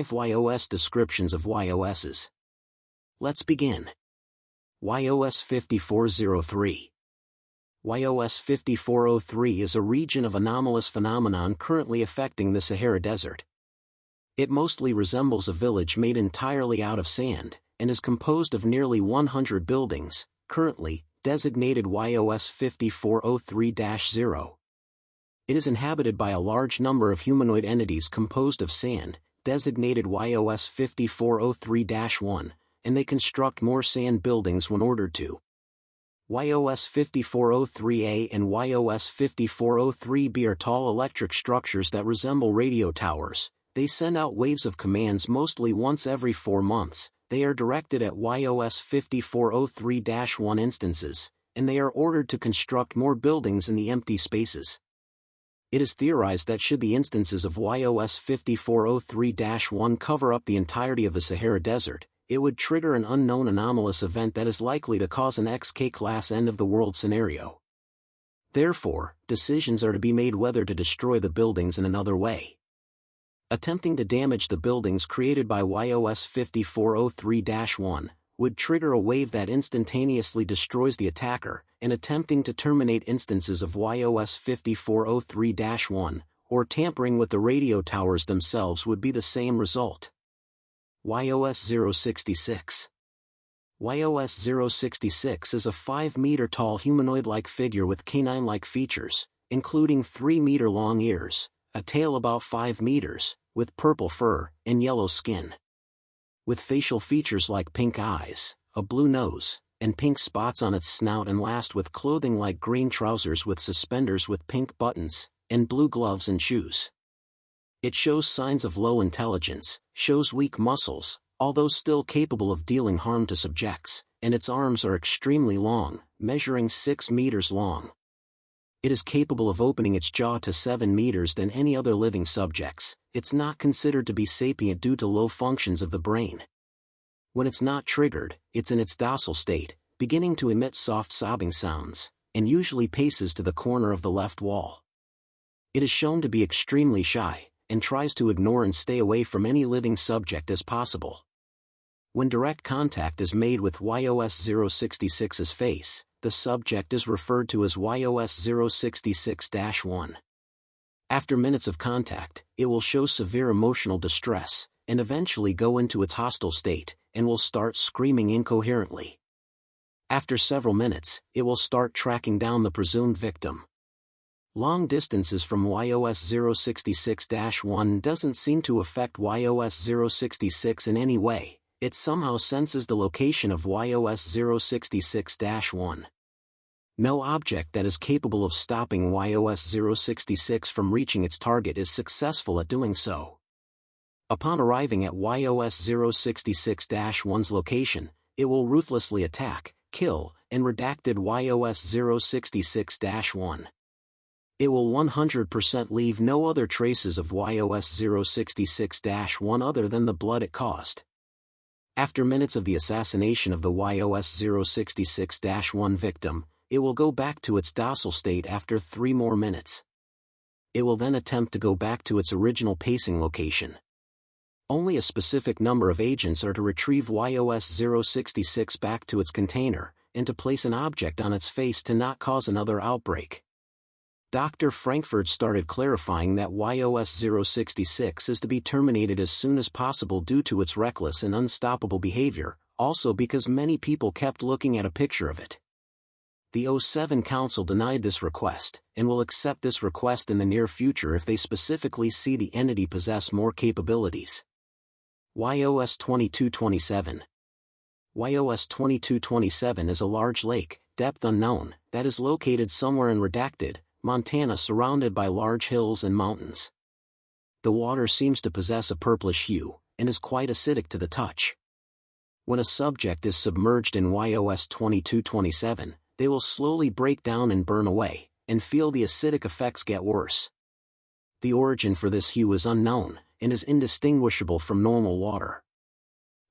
5 YOS descriptions of YOSs. Let's begin. YOS 5403. YOS 5403 is a region of anomalous phenomenon currently affecting the Sahara Desert. It mostly resembles a village made entirely out of sand, and is composed of nearly 100 buildings, currently designated YOS 5403-0. It is inhabited by a large number of humanoid entities composed of sand, designated YOS 5403-1, and they construct more sand buildings when ordered to. YOS 5403A and YOS 5403B are tall electric structures that resemble radio towers. They send out waves of commands mostly once every 4 months. They are directed at YOS 5403-1 instances, and they are ordered to construct more buildings in the empty spaces. It is theorized that should the instances of YOS 5403-1 cover up the entirety of the Sahara Desert, it would trigger an unknown anomalous event that is likely to cause an XK-class end-of-the-world scenario. Therefore, decisions are to be made whether to destroy the buildings in another way. Attempting to damage the buildings created by YOS 5403-1 would trigger a wave that instantaneously destroys the attacker, and attempting to terminate instances of YOS 5403-1, or tampering with the radio towers themselves would be the same result. YOS 066. YOS 066 is a 5-meter-tall humanoid-like figure with canine-like features, including 3-meter-long ears, a tail about 5 meters, with purple fur, and yellow skin. With facial features like pink eyes, a blue nose, and pink spots on its snout, and last with clothing like green trousers with suspenders with pink buttons, and blue gloves and shoes. It shows signs of low intelligence, shows weak muscles, although still capable of dealing harm to subjects, and its arms are extremely long, measuring 6 meters long. It is capable of opening its jaw to 7 meters than any other living subjects. It's not considered to be sapient due to low functions of the brain. When it's not triggered, it's in its docile state, beginning to emit soft sobbing sounds, and usually paces to the corner of the left wall. It is shown to be extremely shy, and tries to ignore and stay away from any living subject as possible. When direct contact is made with YOS 066's face, the subject is referred to as YOS 066-1. After minutes of contact, it will show severe emotional distress, and eventually go into its hostile state, and will start screaming incoherently. After several minutes, it will start tracking down the presumed victim. Long distances from YOS 066-1 doesn't seem to affect YOS 066 in any way. It somehow senses the location of YOS 066-1. No object that is capable of stopping YOS 066 from reaching its target is successful at doing so. Upon arriving at YOS 066-1's location, it will ruthlessly attack, kill, and redacted YOS 066-1. It will 100% leave no other traces of YOS 066-1 other than the blood it caused. After minutes of the assassination of the YOS 066-1 victim, it will go back to its docile state after 3 more minutes. It will then attempt to go back to its original pacing location. Only a specific number of agents are to retrieve YOS 066 back to its container, and to place an object on its face to not cause another outbreak. Dr. Frankfurt started clarifying that YOS 066 is to be terminated as soon as possible due to its reckless and unstoppable behavior, also because many people kept looking at a picture of it. The 07 Council denied this request, and will accept this request in the near future if they specifically see the entity possess more capabilities. YOS 2227. YOS 2227 is a large lake, depth unknown, that is located somewhere in Redacted, Montana, surrounded by large hills and mountains. The water seems to possess a purplish hue, and is quite acidic to the touch. When a subject is submerged in YOS 2227, they will slowly break down and burn away, and feel the acidic effects get worse. The origin for this hue is unknown, and is indistinguishable from normal water.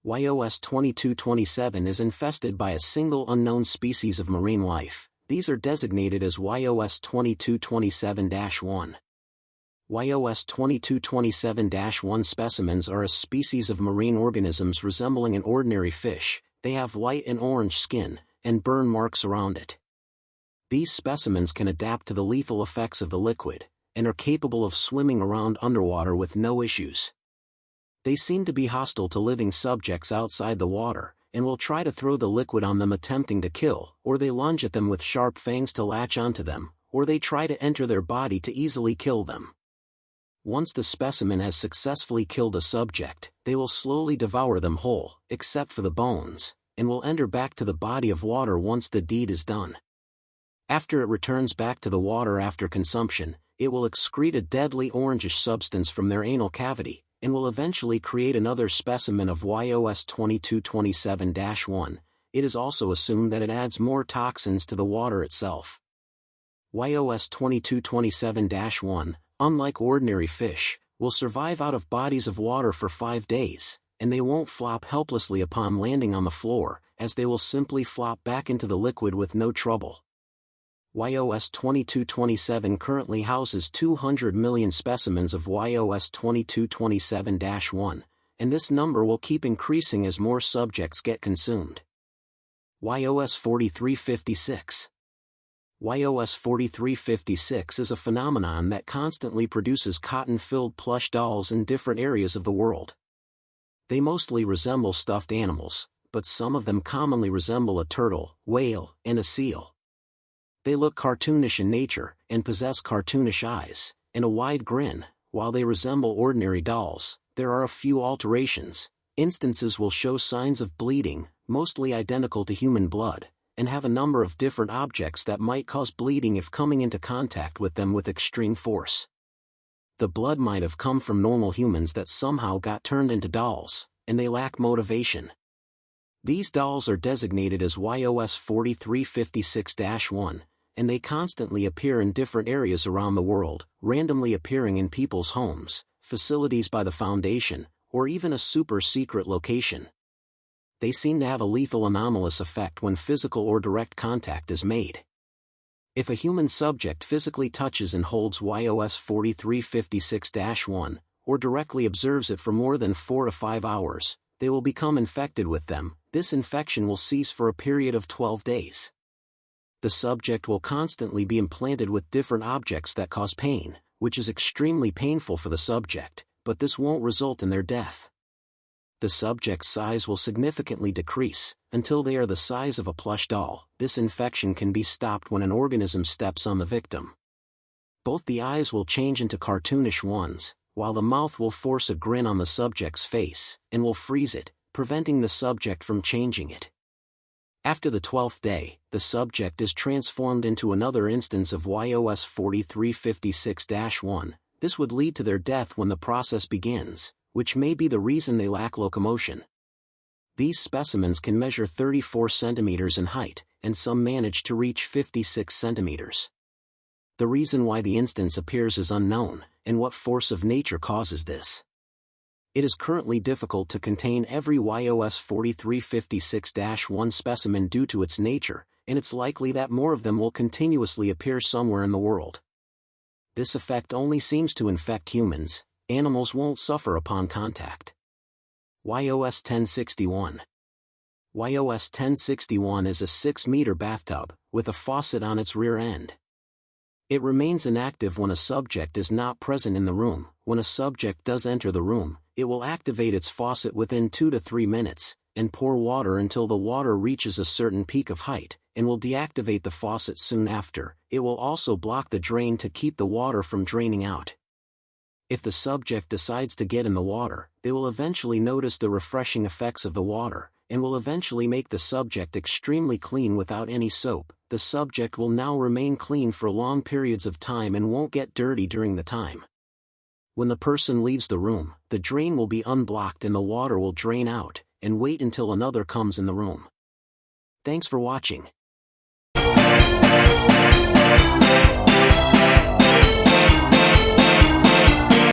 YOS 2227 is infested by a single unknown species of marine life. These are designated as YOS 2227-1. YOS 2227-1 specimens are a species of marine organisms resembling an ordinary fish. They have white and orange skin, and burn marks around it. These specimens can adapt to the lethal effects of the liquid, and are capable of swimming around underwater with no issues. They seem to be hostile to living subjects outside the water, and will try to throw the liquid on them attempting to kill, or they lunge at them with sharp fangs to latch onto them, or they try to enter their body to easily kill them. Once the specimen has successfully killed a subject, they will slowly devour them whole, except for the bones, and will enter back to the body of water once the deed is done. After it returns back to the water after consumption, it will excrete a deadly orangish substance from their anal cavity, and will eventually create another specimen of YOS 2227-1. It is also assumed that it adds more toxins to the water itself. YOS 2227-1, unlike ordinary fish, will survive out of bodies of water for 5 days, and they won't flop helplessly upon landing on the floor, as they will simply flop back into the liquid with no trouble. YOS 2227 currently houses 200 million specimens of YOS 2227-1, and this number will keep increasing as more subjects get consumed. YOS 4356. YOS 4356 is a phenomenon that constantly produces cotton-filled plush dolls in different areas of the world. They mostly resemble stuffed animals, but some of them commonly resemble a turtle, whale, and a seal. They look cartoonish in nature, and possess cartoonish eyes, and a wide grin. While they resemble ordinary dolls, there are a few alterations. Instances will show signs of bleeding, mostly identical to human blood, and have a number of different objects that might cause bleeding if coming into contact with them with extreme force. The blood might have come from normal humans that somehow got turned into dolls, and they lack motivation. These dolls are designated as YOS 4356-1, and they constantly appear in different areas around the world, randomly appearing in people's homes, facilities by the Foundation, or even a super-secret location. They seem to have a lethal anomalous effect when physical or direct contact is made. If a human subject physically touches and holds YOS 4356-1, or directly observes it for more than 4 to 5 hours, they will become infected with them. This infection will cease for a period of 12 days. The subject will constantly be implanted with different objects that cause pain, which is extremely painful for the subject, but this won't result in their death. The subject's size will significantly decrease, until they are the size of a plush doll. This infection can be stopped when an organism steps on the victim. Both the eyes will change into cartoonish ones, while the mouth will force a grin on the subject's face, and will freeze it, preventing the subject from changing it. After the 12th day, the subject is transformed into another instance of YOS 4356-1. This would lead to their death when the process begins, which may be the reason they lack locomotion. These specimens can measure 34 centimeters in height, and some manage to reach 56 centimeters. The reason why the instance appears is unknown, and what force of nature causes this. It is currently difficult to contain every YOS 4356-1 specimen due to its nature, and it's likely that more of them will continuously appear somewhere in the world. This effect only seems to infect humans. Animals won't suffer upon contact. YOS 1061. YOS 1061 is a 6-meter bathtub, with a faucet on its rear end. It remains inactive when a subject is not present in the room. When a subject does enter the room, it will activate its faucet within 2 to 3 minutes, and pour water until the water reaches a certain peak of height, and will deactivate the faucet soon after. It will also block the drain to keep the water from draining out. If the subject decides to get in the water, they will eventually notice the refreshing effects of the water, and will eventually make the subject extremely clean without any soap. The subject will now remain clean for long periods of time and won't get dirty during the time. When the person leaves the room, the drain will be unblocked and the water will drain out, and wait until another comes in the room. Thanks for watching.